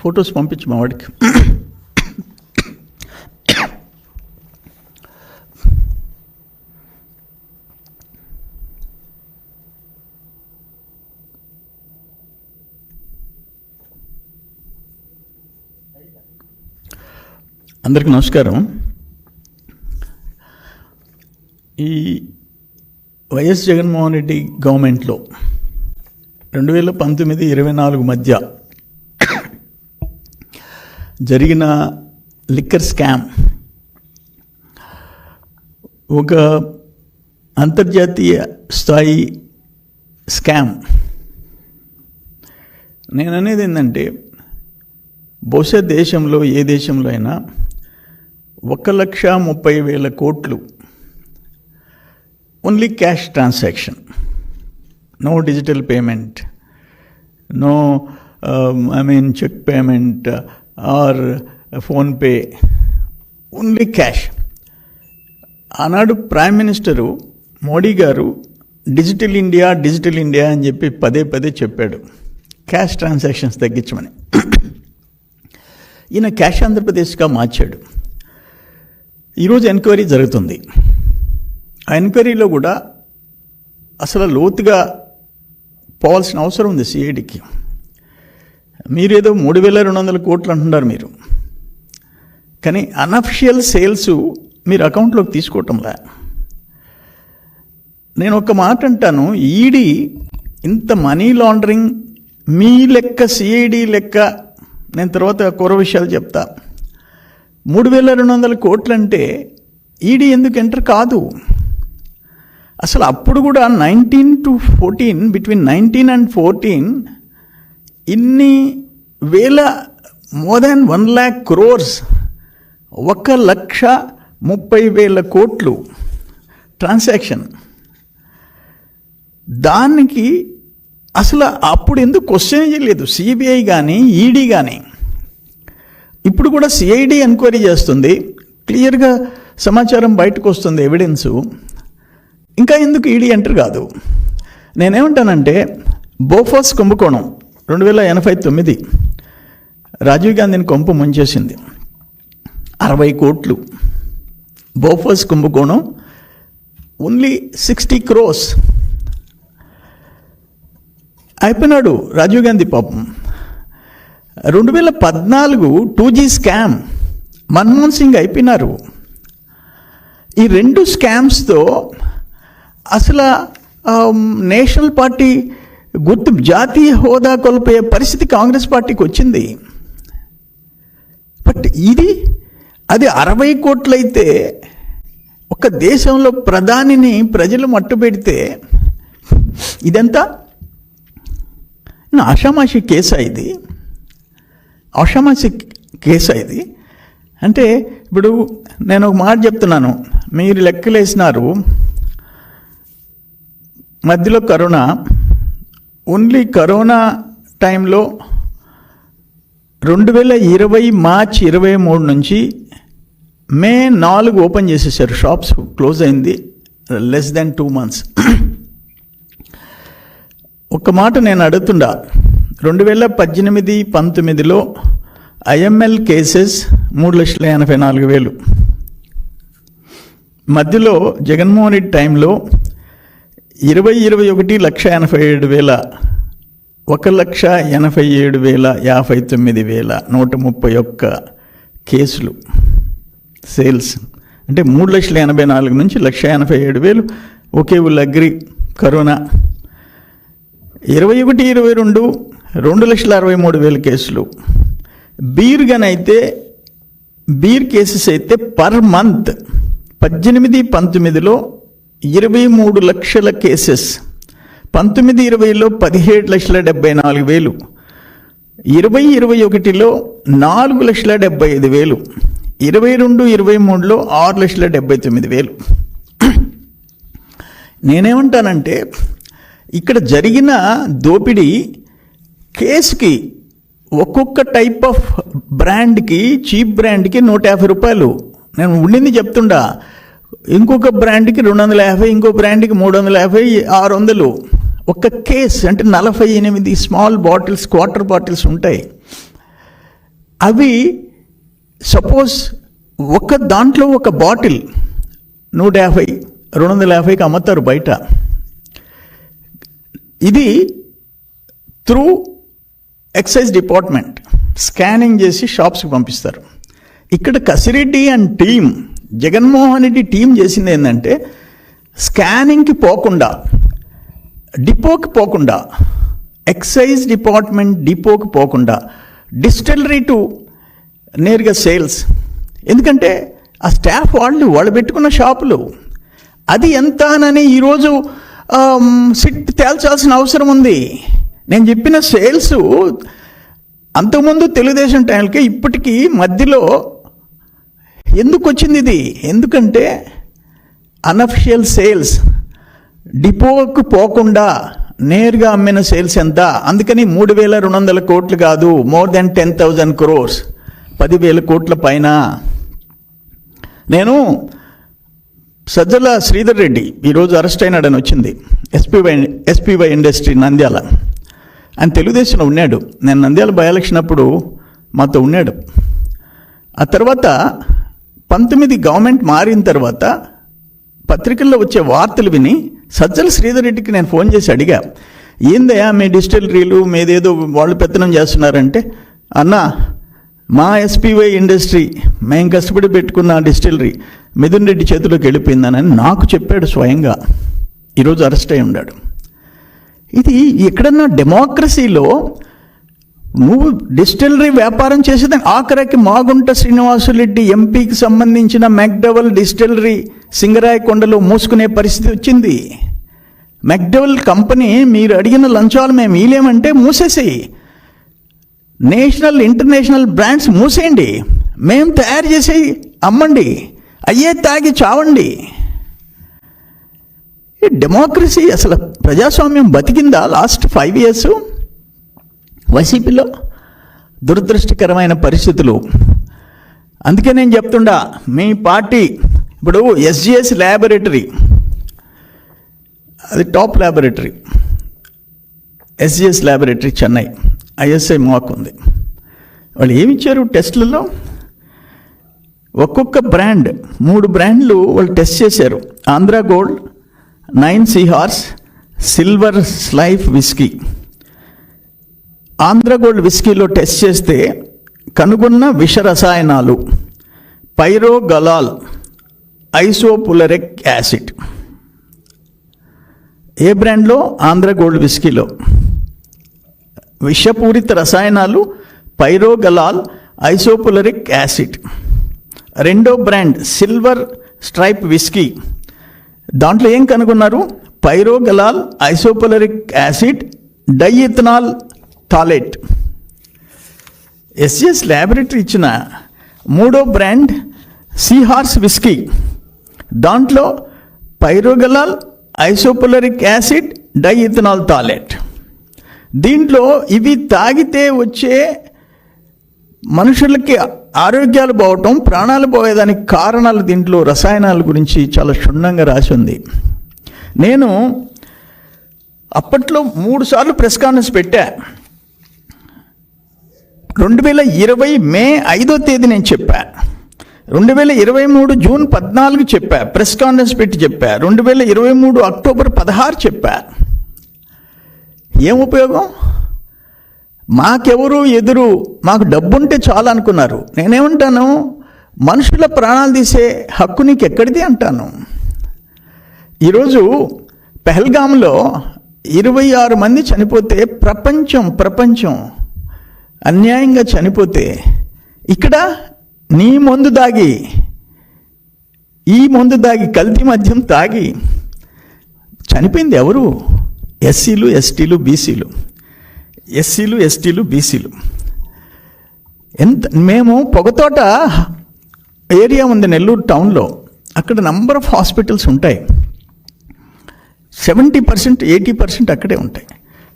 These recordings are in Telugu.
ఫొటోస్ పంపించు మా వాడికి. అందరికీ నమస్కారం. ఈ వైఎస్ జగన్మోహన్ రెడ్డి గవర్నమెంట్లో 2019-24 మధ్య జరిగిన లిక్కర్ స్కామ్ ఒక అంతర్జాతీయ స్థాయి స్కామ్. నేను అనేది ఏంటంటే, బహుశా దేశంలో ఏ దేశంలో అయినా 1,30,000 కోట్లు only cash transaction, no digital payment, no cheque payment or PhonePe, only cash. ఆనాడు prime minister Modi garu digital India అని చెప్పి పదే చెప్పాడు, క్యాష్ ట్రాన్సాక్షన్స్ తగ్గించమని. ఈయన క్యాష్ ఆంధ్రప్రదేశ్గా మార్చాడు. ఈరోజు ఎంక్వైరీ జరుగుతుంది. ఆ ఎంక్వైరీలో కూడా అసలు లోతుగా పోవాల్సిన అవసరం ఉంది సిఐడికి. మీరేదో 3,200 కోట్లు అంటున్నారు మీరు, కానీ అన్అఫిషియల్ సేల్స్ మీరు అకౌంట్లోకి తీసుకోవటంలా. నేను ఒక మాట అంటాను, ఈడీ ఇంత మనీ లాండరింగ్ మీ లెక్క, సిఐడి లెక్క, నేను తర్వాత కూర విషయాలు చెప్తా, 3,200 కోట్లు అంటే ఈడీ ఎందుకు ఎంటర్ కాదు? అసలు అప్పుడు కూడా 19-14, బిట్వీన్ 19 and 14 ఇన్ని వేల, మోర్ దాన్ 1 lakh crores, 1,30,000 కోట్లు ట్రాన్సాక్షన్. దానికి అసలు అప్పుడు ఎందుకు క్వశ్చన్ చేయలేదు సిబిఐ కానీ ఈడీ కానీ? ఇప్పుడు కూడా సిఐడి ఎంక్వైరీ చేస్తుంది, క్లియర్గా సమాచారం బయటకు వస్తుంది, ఎవిడెన్సు. ఇంకా ఎందుకు ఈడీ ఎంటర్ కాదు? నేనేమంటానంటే, బోఫోర్స్ కుంభకోణం 2089 రాజీవ్ గాంధీని కొంపు ముంచేసింది, 60 కోట్లు. బోఫోర్స్ కుంభకోణం ఓన్లీ 60 crores. అయిపోయినాడు రాజీవ్ గాంధీ పాపం. 2014 2G స్కామ్, మన్మోహన్ సింగ్ అయిపోయినారు. ఈ 2 స్కామ్స్తో అసలు నేషనల్ పార్టీ గుర్తు, జాతీయ హోదా కోల్పోయే పరిస్థితి కాంగ్రెస్ పార్టీకి వచ్చింది. బట్ అది 60 కోట్లయితే, ఒక దేశంలో ప్రధానిని ప్రజలు మట్టుపెడితే ఇదంతా ఆషామాషి కేసా ఇది? ఆషామాషి కేసా ఇది? అంటే ఇప్పుడు నేను ఒక మాట చెప్తున్నాను, మీరు లెక్కలేసినారు, మధ్యలో కరోనా, ఓన్లీ కరోనా టైంలో 2020 మార్చి 23 నుంచి మే 4 ఓపెన్ చేసేసారు, షాప్స్ క్లోజ్ అయింది, లెస్ దాన్ 2 months. ఒక మాట నేను అడుగుతుండా, 2018-19లో ఐఎంఎల్ కేసెస్ 3,84,000. మధ్యలో జగన్మోహన్ రెడ్డి టైంలో 2021 1,87,000, 1,87,059,131 కేసులు సేల్స్. అంటే 3,84,000 నుంచి 1,87,000 ఒకే ఊళ్ళో అగ్రి కరోనా. 21-22 2,63,000 కేసులు. బీర్ కేసెస్ అయితే పర్ మంత్ 18-19లో 23 లక్షల కేసెస్, 19-20లో 17,74,000, 20-21లో 4,75,000, 22-23లో 6,79,000. నేనేమంటానంటే, ఇక్కడ జరిగిన దోపిడీ కేసుకి ఒక్కొక్క టైప్ ఆఫ్ బ్రాండ్కి, చీప్ బ్రాండ్కి 150 రూపాయలు. నేను ఉండింది చెప్తుండా. ఇంకొక బ్రాండ్కి 250, ఇంకో బ్రాండ్కి 350, 600. ఒక కేస్ అంటే 48 స్మాల్ బాటిల్స్, క్వార్టర్ బాటిల్స్ ఉంటాయి. అవి సపోజ్ ఒక దాంట్లో ఒక బాటిల్ 150, 250కి అమ్ముతారు బయట. ఇది త్రూ ఎక్సైజ్ డిపార్ట్మెంట్ స్కానింగ్ చేసి షాప్స్కి పంపిస్తారు. ఇక్కడ Kasireddy and team, Jaganmohan Reddy team చేసింది ఏంటంటే స్కానింగ్కి పోకుండా, డిపోకి పోకుండా, ఎక్సైజ్ డిపార్ట్మెంట్ డిపోకి పోకుండా డిస్టిలరీ టు నేరుగా సేల్స్. ఎందుకంటే ఆ స్టాఫ్ వాళ్ళు పెట్టుకున్న షాపులు, అది ఎంత అని ఈరోజు సిట్ తేల్చాల్సిన అవసరం ఉంది. నేను చెప్పిన సేల్స్ అంతకుముందు తెలుగుదేశం టైంకి ఇప్పటికీ మధ్యలో ఎందుకు వచ్చింది ఇది? ఎందుకంటే అనఫిషియల్ సేల్స్, డిపోకు పోకుండా నేరుగా అమ్మిన సేల్స్ ఎంత? అందుకని 3,200 కోట్లు కాదు, మోర్ దెన్ 10,000 crores, 10,000 కోట్ల పైన. నేను సజ్జల శ్రీధర్ రెడ్డి ఈరోజు అరెస్ట్ అయినాడని వచ్చింది, ఎస్పీవై ఇండస్ట్రీ నంద్యాల. ఆయన తెలుగుదేశంలో ఉన్నాడు. నేను నంద్యాల బై ఎలక్షన్ అప్పుడు మాతో ఉన్నాడు. ఆ తర్వాత 19 గవర్నమెంట్ మారిన తర్వాత పత్రికల్లో వచ్చే వార్తలు విని సజ్జల శ్రీధర్ రెడ్డికి నేను ఫోన్ చేసి అడిగా, ఏందయ్యా మీ డిస్టిలరీలు మీదేదో వాళ్ళు పెత్తనం చేస్తున్నారంటే, అన్నా మా ఎస్పీవై ఇండస్ట్రీ మేము కష్టపడి పెట్టుకున్న డిస్టిలరీ మిథున్ రెడ్డి చేతిలోకి వెళ్ళిపోయిందని నాకు చెప్పాడు స్వయంగా. ఈరోజు అరెస్ట్ అయి ఉన్నాడు. ఇది ఎక్కడన్నా డెమోక్రసీలో నువ్వు డిస్టిలరీ వ్యాపారం చేసేదాన్ని ఆఖరికి మాగుంట శ్రీనివాసులరెడ్డి ఎంపీకి సంబంధించిన మెక్డవల్ డిస్టిలరీ సింగరాయకొండలో మూసుకునే పరిస్థితి వచ్చింది. మెక్డవల్ కంపెనీ మీరు అడిగిన లంచాలు మేము ఇలేమంటే మూసేసి నేషనల్ ఇంటర్నేషనల్ బ్రాండ్స్ మూసేయండి, మేము తయారు చేసి అమ్మండి, అయ్యే తాగి చావండి. ఈ డెమోక్రసీ అసలు ప్రజాస్వామ్యం బతికిందా లాస్ట్ 5 years? వైసీపీలో దురదృష్టకరమైన పరిస్థితులు. అందుకే నేను చెప్తుండా, మీ పార్టీ ఇప్పుడు ఎస్జిఎస్ ల్యాబొరేటరీ, అది top laboratory, SGS laboratory Chennai, ISI mark ఉంది. వాళ్ళు ఏమిచ్చారు టెస్ట్లలో? ఒక్కొక్క బ్రాండ్ 3 బ్రాండ్లు వాళ్ళు టెస్ట్ చేశారు. Andhra gold, 9 seahorse, silver stripe whisky. Andhra gold విస్కీలో టెస్ట్ చేస్తే కనుగొన్న విష రసాయనాలు పైరోగలాల్, ఐసోపులరిక్ యాసిడ్. ఏ బ్రాండ్లో? ఆంధ్ర గోల్డ్ విస్కీలో విషపూరిత రసాయనాలు పైరోగలాల్, ఐసోపులరిక్ యాసిడ్. రెండో బ్రాండ్ సిల్వర్ స్ట్రైప్ విస్కీ, దాంట్లో ఏం కనుగొన్నారు? పైరోగలాల్, ఐసోపులరిక్ acid, diethanol phthalate. SGS laboratory ఇచ్చిన మూడో బ్రాండ్ సీహార్స్ విస్కీ, దాంట్లో పైరోగలాల్, ఐసోపులరిక్ యాసిడ్, డైఇథనాల్ థాలేట్. దీంట్లో ఇవి తాగితే వచ్చే మనుషులకి ఆరోగ్యాలు పోవటం, ప్రాణాలు పోయేదానికి కారణాలు దీంట్లో రసాయనాల గురించి చాలా క్షుణ్ణంగా రాసి ఉంది. నేను అప్పట్లో 3 సార్లు ప్రెస్ కాన్ఫరెన్స్ పెట్టా. 2020 మే 5వ తేదీ నేను చెప్పా, 2023 జూన్ 14 చెప్పా, ప్రెస్ కాన్ఫరెన్స్ పెట్టి చెప్పా, 2023 అక్టోబర్ 16 చెప్పా. ఏం ఉపయోగం? మాకెవరు ఎదురు, మాకు డబ్బుంటే చాలు అనుకున్నారు. నేనేమంటాను, మనుషుల ప్రాణాలు తీసే హక్కు నీకు ఎక్కడిది అంటాను. ఈరోజు పెహల్గాంలో 26 మంది చనిపోతే ప్రపంచం అన్యాయంగా చనిపోతే, ఇక్కడ నీ మందు దాగి, ఈ మందు దాగి, కల్తీ మద్యం తాగి చనిపోయింది ఎవరు? ఎస్సీలు, ఎస్టీలు, బీసీలు. ఎస్సీలు, ఎస్టీలు, బీసీలు. మేము పొగతోట ఏరియా ఉంది నెల్లూరు టౌన్లో, అక్కడ నంబర్ ఆఫ్ హాస్పిటల్స్ ఉంటాయి. 70%, 80% అక్కడే ఉంటాయి.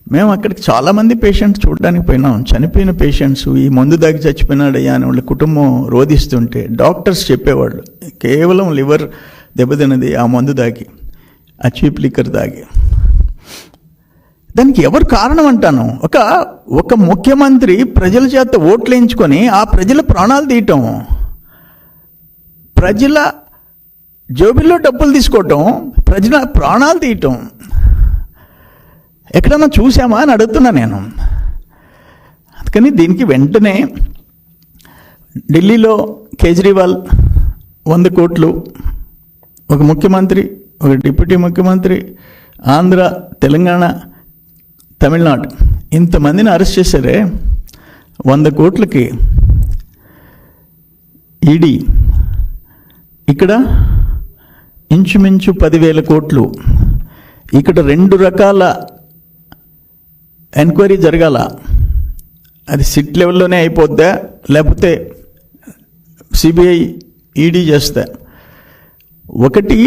మేము అక్కడికి చాలామంది పేషెంట్స్ చూడడానికి పోయినాం. చనిపోయిన పేషెంట్స్, ఈ మందు దాగి చచ్చిపోయినాడయ్యా అని వాళ్ళ కుటుంబం రోధిస్తుంటే డాక్టర్స్ చెప్పేవాళ్ళు, కేవలం లివర్ దెబ్బతిన్నది ఆ మందు దాగి, ఆ చీప్ లిక్కర్ దాగి. దానికి ఎవరు కారణం అంటాను? ఒక ముఖ్యమంత్రి ప్రజల చేత ఓట్లు వేయించుకొని ఆ ప్రజల ప్రాణాలు తీయటం, ప్రజల జోబిల్లో డబ్బులు తీసుకోవటం, ప్రజల ప్రాణాలు తీయటం ఎక్కడన్నా చూసామా అని అడుగుతున్నా నేను. అందుకని దీనికి వెంటనే ఢిల్లీలో కేజ్రీవాల్ 100 కోట్లు, ఒక ముఖ్యమంత్రి, ఒక డిప్యూటీ ముఖ్యమంత్రి, ఆంధ్ర, తెలంగాణ, తమిళనాడు ఇంతమందిని అరెస్ట్ చేశారే 100 కోట్లకి. ఈడీ ఇక్కడ ఇంచుమించు 10,000 కోట్లు. ఇక్కడ 2 రకాల ఎంక్వైరీ జరగాల. అది సిట్ లెవెల్లోనే అయిపోద్దా, లేకపోతే సిబిఐ, ఈడీ చేస్తా. ఒకటి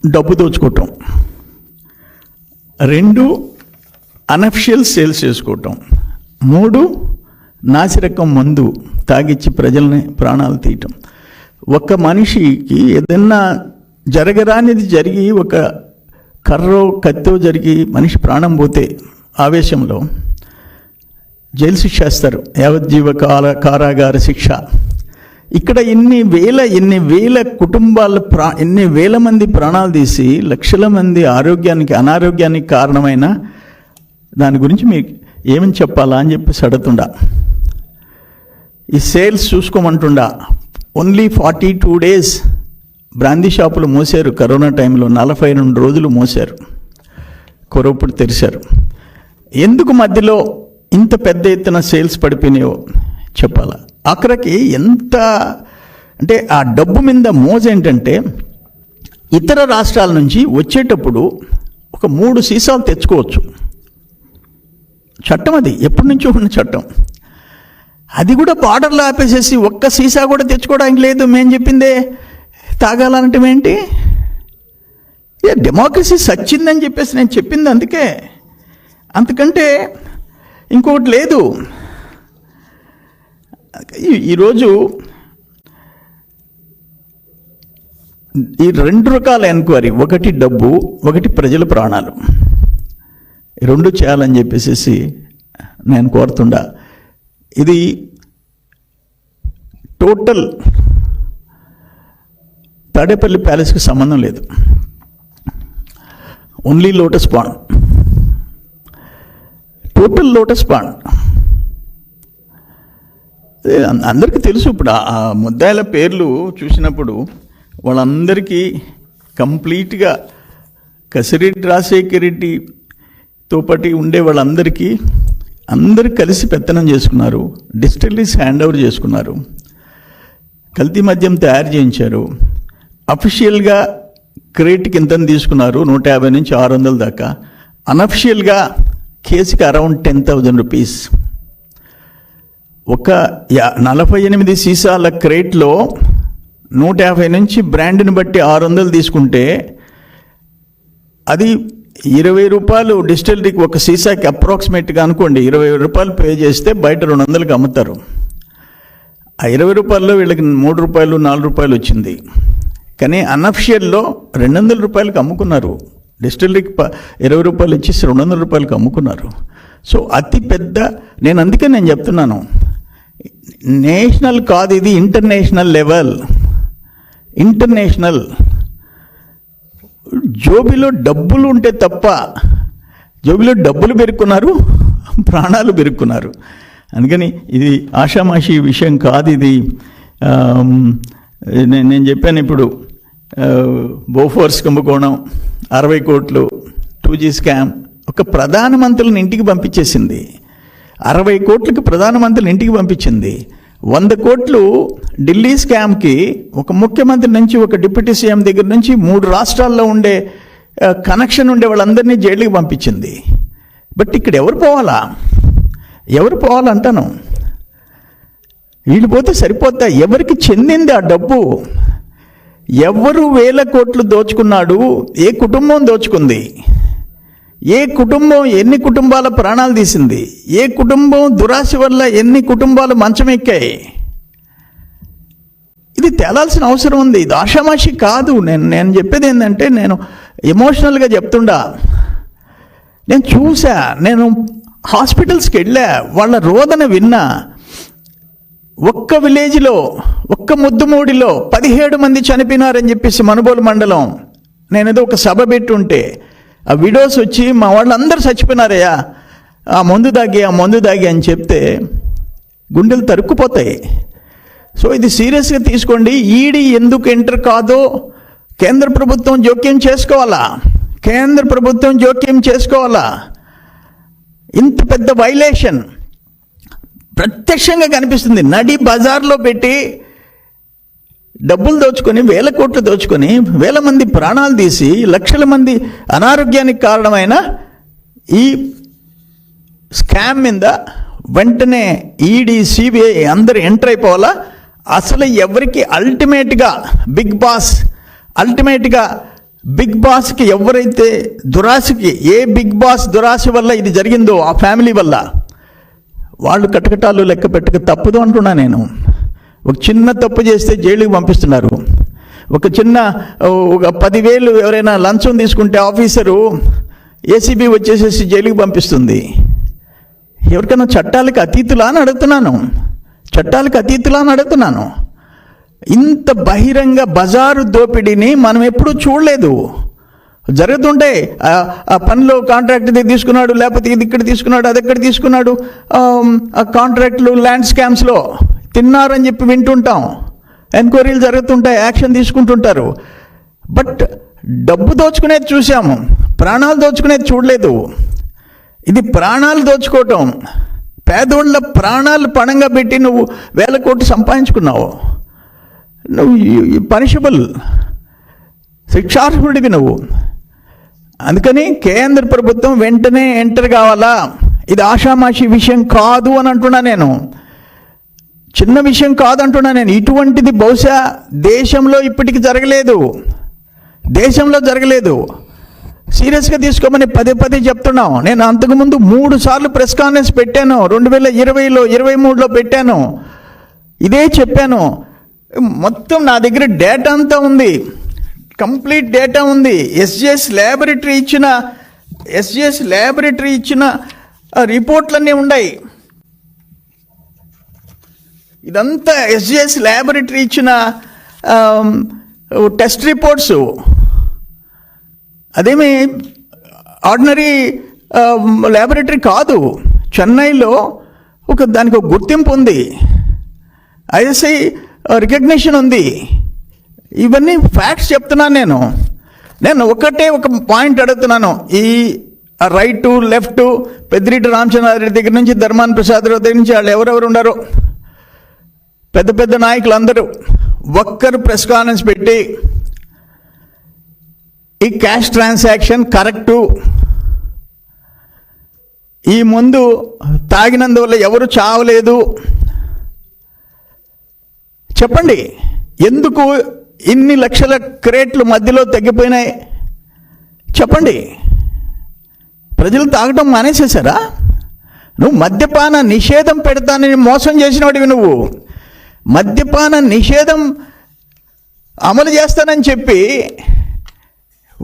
డబ్బు దోచుకోవటం, 2 అన్అఫిషియల్ సేల్స్ చేసుకోవటం, 3 నాసిరకం మందు తాగిచ్చి ప్రజల్ని ప్రాణాలు తీయటం. ఒక మనిషికి ఏదన్నా జరగరానిది జరిగి, ఒక కర్రో కత్తో జరిగి మనిషి ప్రాణం పోతే ఆవేశంలో జైలు శిక్ష వేస్తారు, యావజ్జీవ కారాగార శిక్ష. ఇక్కడ ఎన్ని వేల కుటుంబాల ఎన్ని వేల మంది ప్రాణాలు తీసి లక్షల మంది అనారోగ్యానికి కారణమైన దాని గురించి మీకు ఏమని చెప్పాలా అని చెప్పేసి అడుగుతుండా. ఈ సేల్స్ చూసుకోమంటుండా. ఓన్లీ 42 డేస్ బ్రాందీ షాపులు మూసారు కరోనా టైంలో, 42 రోజులు మూసారు, కొరప్పుడు తెరిచారు. ఎందుకు మధ్యలో ఇంత పెద్ద ఎత్తున సేల్స్ పడిపోయినాయో చెప్పాలా. ఆఖరికి ఎంత అంటే ఆ డబ్బు మీద మోజు ఏంటంటే, ఇతర రాష్ట్రాల నుంచి వచ్చేటప్పుడు ఒక 3 సీసాలు తెచ్చుకోవచ్చు. చట్టం అది, ఎప్పటి నుంచో ఉన్న చట్టం. అది కూడా బార్డర్లో ఆపేసేసి ఒక్క సీసా కూడా తెచ్చుకోవడానికి లేదు, మేము చెప్పిందే తాగాలంటే ఏంటి? డెమోక్రసీ సచ్చిందని చెప్పేసి నేను చెప్పింది అందుకే, అంతకంటే ఇంకొకటి లేదు. ఈరోజు ఈ 2 రకాల ఎంక్వైరీ, ఒకటి డబ్బు, ఒకటి ప్రజల ప్రాణాలు, 2 చేయాలని చెప్పేసి నేను కోరుతుండా. ఇది టోటల్ తాడేపల్లి ప్యాలెస్కి సంబంధం లేదు, only lotus pond, total lotus pond. అందరికీ తెలుసు. ఇప్పుడు ఆ ముద్దాయిల పేర్లు చూసినప్పుడు వాళ్ళందరికీ కంప్లీట్గా కసిరెడ్డి రాజశేఖర రెడ్డితో పాటు ఉండే వాళ్ళందరికీ అందరూ కలిసి పెత్తనం చేసుకున్నారు, డిస్టిలరీస్ హ్యాండ్ ఓవర్ చేసుకున్నారు, కల్తీ మద్యం తయారు చేయించారు. అఫీషియల్గా క్రేట్కి ఇంతని తీసుకున్నారు, 150 నుంచి 600 దాకా. అన్అఫిషియల్గా కేసుకి అరౌండ్ 10,000 రూపీస్. ఒక 48 సీసాల క్రేట్లో 150 నుంచి బ్రాండ్ని బట్టి 600 తీసుకుంటే అది 20 రూపాయలు డిస్టిలరీకి ఒక సీసాకి అప్రాక్సిమేట్గా అనుకోండి, 20 రూపాయలు పే చేస్తే బయట 200కి అమ్ముతారు. ఆ 20 రూపాయల్లో వీళ్ళకి 3 రూపాయలు 4 రూపాయలు వచ్చింది. కానీ అన్అఫిషియల్లో 200 రూపాయలకి అమ్ముకున్నారు. డిస్టిలరీకి 20 రూపాయలు ఇచ్చేసి 200 రూపాయలకి అమ్ముకున్నారు. సో అతి పెద్ద, అందుకే నేను చెప్తున్నాను, నేషనల్ కాదు ఇది, ఇంటర్నేషనల్ లెవెల్. ఇంటర్నేషనల్. జోబిలో డబ్బులు ఉంటే తప్ప, జోబిలో డబ్బులు పెరుక్కున్నారు, ప్రాణాలు పెరుక్కున్నారు. అందుకని ఇది ఆషామాషి విషయం కాదు. ఇది నేను చెప్పాను ఇప్పుడు, బోఫోర్స్ కుంభకోణం 60 కోట్లు, 2G స్కామ్ ఒక ప్రధానమంత్రిని ఇంటికి పంపించేసింది. 60 కోట్లకి ప్రధానమంత్రిని ఇంటికి పంపించింది. 100 కోట్లు ఢిల్లీ స్కామ్కి ఒక ముఖ్యమంత్రి నుంచి, ఒక డిప్యూటీ సీఎం దగ్గర నుంచి 3 రాష్ట్రాల్లో ఉండే కనెక్షన్ ఉండే వాళ్ళందరినీ జైలుకి పంపించింది. బట్ ఇక్కడ ఎవరు పోవాలంటాను? వీళ్ళు పోతే సరిపోతా? ఎవరికి చెందింది ఆ డబ్బు? ఎవరు 1000 కోట్లు దోచుకున్నాడు? ఏ కుటుంబం దోచుకుంది? ఏ కుటుంబం ఎన్ని కుటుంబాల ప్రాణాలు తీసింది? ఏ కుటుంబం దురాశ వల్ల ఎన్ని కుటుంబాలు మంచం ఎక్కాయి? ఇది తేలాల్సిన అవసరం ఉంది. ఇది ఆషామాషి కాదు. నేను చెప్పేది ఏంటంటే, నేను ఎమోషనల్గా చెప్తుండా. నేను చూసా, నేను హాస్పిటల్స్కి వెళ్ళా, వాళ్ళ రోదన విన్నా. ఒక్క విలేజ్లో, ఒక్క ముద్దుమూడిలో 17 మంది చనిపోయినారని చెప్పేసి మనుబోలు మండలం. నేనేదో ఒక సభ పెట్టుంటే ఆ విడోస్ వచ్చి మా వాళ్ళందరూ చచ్చిపోయినారయ్యా ఆ మందు దాగి అని చెప్తే గుండెలు తరుక్కుపోతాయి. సో ఇది సీరియస్గా తీసుకోండి. ఈడీ ఎందుకు ఎంటర్ కాదో కేంద్ర ప్రభుత్వం జోక్యం చేసుకోవాలా. ఇంత పెద్ద వైలేషన్ ప్రత్యక్షంగా కనిపిస్తుంది. నడి బజార్లో పెట్టి డబ్బులు దోచుకొని, 1000 కోట్లు దోచుకొని, 1000 మంది ప్రాణాలు తీసి, లక్షల మంది అనారోగ్యానికి కారణమైన ఈ స్కామ్ మీద వెంటనే ఈడీ, సిబిఐ అందరూ ఎంటర్ అయిపోవాలా. అసలు ఎవరికి అల్టిమేట్గా బిగ్ బాస్కి ఎవరైతే దురాశకి, ఏ బిగ్ బాస్ దురాశ వల్ల ఇది జరిగిందో, ఆ ఫ్యామిలీ వల్ల, వాళ్ళు కటకటాలు లెక్క పెట్టక తప్పదు అంటున్నా నేను. ఒక చిన్న తప్పు చేస్తే జైలుకి పంపిస్తున్నారు. ఒక 10,000 ఎవరైనా లంచం తీసుకుంటే ఆఫీసరు ఏసీబీ వచ్చేసేసి జైలుకి పంపిస్తుంది. ఎవరికైనా చట్టాలకు అతీతులా అని అడుగుతున్నాను. ఇంత బహిరంగ బజారు దోపిడీని మనం ఎప్పుడూ చూడలేదు. జరుగుతుంటే ఆ పనిలో కాంట్రాక్ట్ తీసుకున్నాడు, లేకపోతే ఇది ఇక్కడ తీసుకున్నాడు, అది ఎక్కడ తీసుకున్నాడు, ఆ కాంట్రాక్ట్లు, ల్యాండ్ స్కామ్స్లో తిన్నారని చెప్పి వింటుంటాం. ఎంక్వైరీలు జరుగుతుంటాయి, యాక్షన్ తీసుకుంటుంటారు. బట్ డబ్బు దోచుకునేది చూసాము, ప్రాణాలు దోచుకునేది చూడలేదు. ఇది ప్రాణాలు దోచుకోవటం. పేదోళ్ళ ప్రాణాలు పణంగా పెట్టి నువ్వు 1000 కోట్లు సంపాదించుకున్నావు. నువ్వు పనిషబుల్, శిక్షార్హుడివి నువ్వు. అందుకని కేంద్ర ప్రభుత్వం వెంటనే ఎంటర్ కావాలా. ఇది ఆషామాషి విషయం కాదు అని అంటున్నా నేను. చిన్న విషయం కాదంటున్నా నేను. ఇటువంటిది బహుశా దేశంలో ఇప్పటికి జరగలేదు. సీరియస్గా తీసుకోమని పదే చెప్తున్నాం. నేను అంతకుముందు 3 సార్లు ప్రెస్ కాన్ఫరెన్స్ పెట్టాను. 2020లో, 2023లో పెట్టాను. ఇదే చెప్పాను. మొత్తం నా దగ్గర డేటా అంతా ఉంది, కంప్లీట్ డేటా ఉంది. ఎస్జిఎస్ ల్యాబొరేటరీ ఇచ్చిన రిపోర్ట్లన్నీ ఉన్నాయి. ఇదంతా ఎస్జిఎస్ ల్యాబొరేటరీ ఇచ్చిన టెస్ట్ రిపోర్ట్స్. అదేమి ఆర్డినరీ ల్యాబొరేటరీ కాదు. చెన్నైలో దానికి ఒక గుర్తింపు ఉంది, ఐఎస్ఐ రికగ్నిషన్ ఉంది. ఇవన్నీ ఫ్యాక్ట్స్ చెప్తున్నాను నేను ఒక పాయింట్ అడుగుతున్నాను. ఈ రైట్ లెఫ్ట్ పెద్దిరెడ్డి రామచంద్రారెడ్డి దగ్గర నుంచి, ధర్మాన ప్రసాద్ రావు దగ్గర నుంచి, వాళ్ళు ఎవరెవరు ఉన్నారో పెద్ద నాయకులందరూ ఒక్కరు ప్రెస్ కాన్ఫరెన్స్ పెట్టి ఈ క్యాష్ ట్రాన్సాక్షన్ కరెక్టు, ఈ మందు తాగినందువల్ల ఎవరు చావలేదు, చెప్పండి. ఎందుకు ఇన్ని లక్షల క్రేట్లు మధ్యలో తగ్గిపోయినాయి చెప్పండి. ప్రజలు తాగటం మానేసేశారా? నువ్వు మద్యపాన నిషేధం పెడతానని మోసం చేసినవాడివి. నువ్వు మద్యపాన నిషేధం అమలు చేస్తానని చెప్పి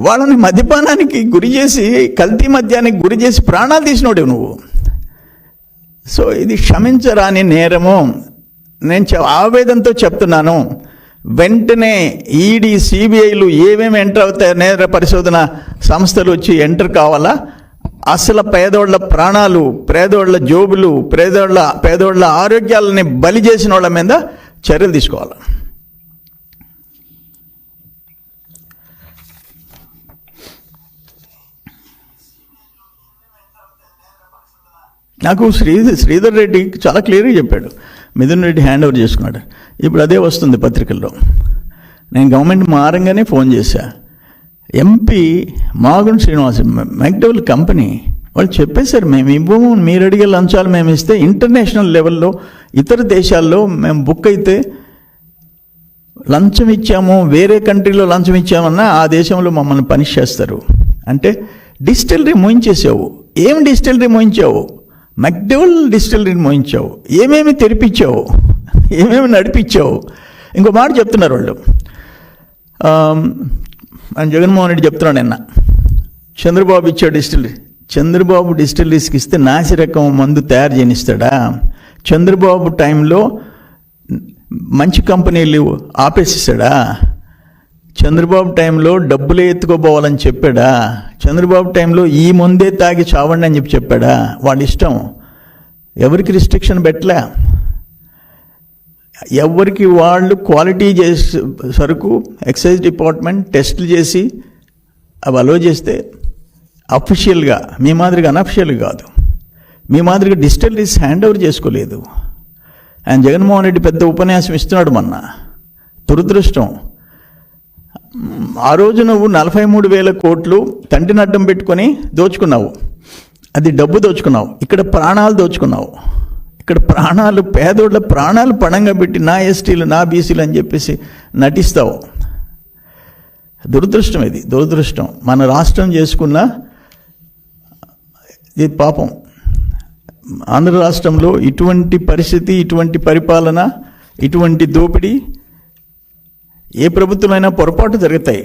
వాళ్ళని మద్యపానానికి గురి చేసి, కల్తీ మద్యానికి గురి చేసి ప్రాణాలు తీసినోడివి నువ్వు. సో ఇది క్షమించరాని నేరము. నేను ఆవేదనతో చెప్తున్నాను. వెంటనే ఈడీ, సిబిఐలు ఏమేమి ఎంటర్ అవుతాయి, నేర పరిశోధన సంస్థలు వచ్చి ఎంటర్ కావాలా. అసలు పేదోళ్ల ప్రాణాలు, పేదోళ్ల జోబులు, పేదోళ్ల ఆరోగ్యాలని బలి చేసిన వాళ్ళ మీద చర్యలు తీసుకోవాలి. నాకు శ్రీధర్ రెడ్డి చాలా క్లియర్గా చెప్పాడు. మిథున్ రెడ్డి హ్యాండ్ ఓవర్ చేసుకున్నాడు. ఇప్పుడు అదే వస్తుంది పత్రికల్లో. నేను గవర్నమెంట్ మారంగానే ఫోన్ చేశా. MP Magunta Srinivas, McDowell company వాళ్ళు చెప్పేశారు, మేము ఇవ్వము, మీరు అడిగే లంచాలు మేము ఇస్తే ఇంటర్నేషనల్ లెవెల్లో ఇతర దేశాల్లో మేము బుక్ అయితే లంచం ఇచ్చాము, వేరే కంట్రీలో లంచం ఇచ్చామన్నా ఆ దేశంలో మమ్మల్ని పనిష్ చేస్తారు. అంటే డిస్టిలరీ మోయించేసావు. ఏం డిస్టిలరీ మోయించావు? మెక్డవల్ డిస్టిలరీని మోయించావు. ఏమేమి తెరిపించావు, ఏమేమి నడిపించావు. ఇంకో మాట చెప్తున్నారు వాళ్ళు. జగన్మోహన్ రెడ్డి చెప్తున్నాడు నిన్న, చంద్రబాబు ఇచ్చాడు డిస్టిలరీ. చంద్రబాబు డిస్టిలరీస్కి ఇస్తే నాసి రకం మందు తయారు చేయనిస్తాడా? చంద్రబాబు టైంలో మంచి కంపెనీలు ఆపేసేసాడా? చంద్రబాబు టైంలో డబ్బులే ఎత్తుకోపోవాలని చెప్పాడా? చంద్రబాబు టైంలో ఈ ముందే తాగి చావండి అని చెప్పాడా? వాళ్ళ ఇష్టం, ఎవరికి రిస్ట్రిక్షన్ పెట్టలే. ఎవరికి వాళ్ళు క్వాలిటీ చేసి సరుకు ఎక్సైజ్ డిపార్ట్మెంట్ టెస్టులు చేసి అవి అలో చేస్తే అఫీషియల్గా, మీ మాదిరిగా అనఫిషియల్గా కాదు, మీ మాదిరిగా డిస్టిలరీస్ హ్యాండ్ ఓవర్ చేసుకోలేదు. ఆయన జగన్మోహన్ రెడ్డి పెద్ద ఉపన్యాసం ఇస్తున్నాడు మొన్న. దురదృష్టం, ఆ రోజు నువ్వు 43,000 కోట్లు తండ్రిని అడ్డం పెట్టుకొని దోచుకున్నావు. అది డబ్బు దోచుకున్నావు, ఇక్కడ ప్రాణాలు దోచుకున్నావు. ఇక్కడ ప్రాణాలు, పేదోళ్ళ ప్రాణాలు పణంగా పెట్టి నా ఎస్టీలు నా బీసీలు అని చెప్పేసి నటిస్తావు. దురదృష్టం, ఇది దురదృష్టం. మన రాష్ట్రం చేసుకున్న ఇది పాపం. ఆంధ్ర రాష్ట్రంలో ఇటువంటి పరిస్థితి, ఇటువంటి పరిపాలన, ఇటువంటి దోపిడీ ఏ ప్రభుత్వమైనా పొరపాటు జరుగుతాయి.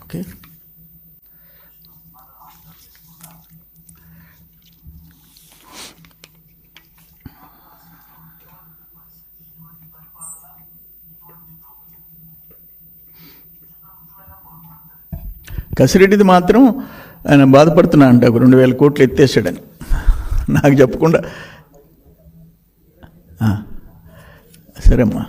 ఓకే, కసిరెడ్డిది మాత్రం ఆయన బాధపడుతున్నా అంట, 2,000 కోట్లు ఎత్తేసాడని నాకు చెప్పకుండా. సరే అమ్మా.